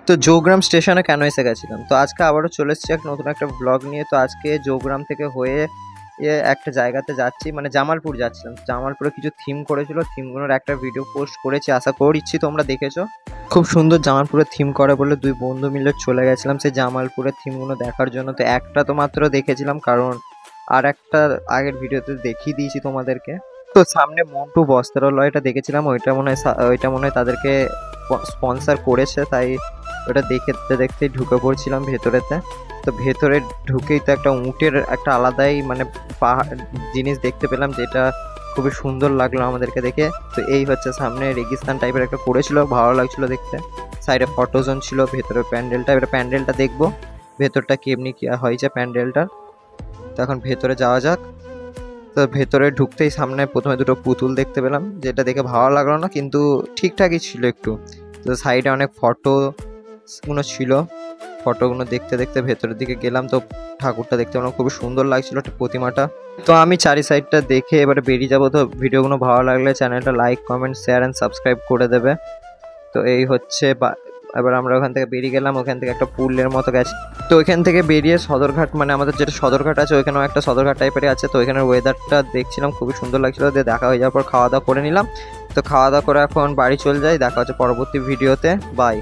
তো জৌগ্রাম স্টেশনে কেন এসে গেছিলাম, তো আজকে আবারও চলে এসেছি এক নতুন একটা ব্লগ নিয়ে। তো আজকে জৌগ্রাম থেকে হয়ে একটা জায়গাতে যাচ্ছি, মানে জামালপুর যাচ্ছিলাম। জামালপুরে কিছু থিম করেছিল, থিমগুলোর একটা ভিডিও পোস্ট করেছি, আশা করছি তোমরা দেখেছো। খুব সুন্দর জামালপুরের থিম করে বলে দুই বন্ধু মিলে চলে গেছিলাম সেই জামালপুরের থিমগুলো দেখার জন্য। তো একটা তো মাত্র দেখেছিলাম, কারণ আর একটা আগের ভিডিওতে দেখিয়ে দিয়েছি তোমাদেরকে। তো সামনে মন্টু বস্ত্রালয়টা দেখেছিলাম, ওইটা মনে হয় তাদেরকে স্পন্সর করেছে, তাই ওটা দেখতে দেখতেই ঢুকে পড়ছিলাম ভেতরেতে। তো ভেতরে ঢুকেই তো একটা উটের একটা আলাদাই মানে পাহাড় জিনিস দেখতে পেলাম, যেটা খুবই সুন্দর লাগলো আমাদেরকে দেখে। তো এই হচ্ছে সামনে রেগিস্তান টাইপের একটা করেছিল, ভালো লাগছিল দেখতে। সাইডে ফটো জোন ছিল, ভেতরে প্যান্ডেলটা, এবার প্যান্ডেলটা দেখবো ভেতরটা কেমনি কি হয়েছে প্যান্ডেলটার। তো এখন ভেতরে যাওয়া যাক। তো ভেতরে ঢুকতেই সামনে প্রথমে দুটো পুতুল দেখতে পেলাম, যেটা দেখে ভালো লাগলো না, কিন্তু ঠিকঠাকই ছিল একটু। তো সাইডে অনেক ফটোগুলো ছিল, ফটোগুলো দেখতে দেখতে ভেতরের দিকে গেলাম। তো ঠাকুরটা দেখতে পেলাম, খুবই সুন্দর লাগছিল প্রতিমাটা। তো আমি চারি সাইডটা দেখে এবারে বেরিয়ে যাবো। তো ভিডিওগুলো ভালো লাগলে চ্যানেলটা like, comment, share and subscribe করে দেবে। তো এই হচ্ছে এবার আমরা ওখান থেকে বেরিয়ে গেলাম। ওখান থেকে একটা পুলের মতো গেছে, তো ওইখান থেকে বেরিয়ে সদরঘাট, মানে আমাদের যেটা সদরঘাট আছে ওইখানেও একটা সদরঘাট টাইপেরই আছে। তো ওইখানের ওয়েদারটা দেখছিলাম, খুবই সুন্দর লাগছিল। দিয়ে দেখা হয়ে যাওয়ার পর খাওয়া দাওয়া করে নিলাম। তো খাওয়া দাওয়া করে এখন বাড়ি চলে যাই। দেখা হচ্ছে পরবর্তী ভিডিওতে, বাই।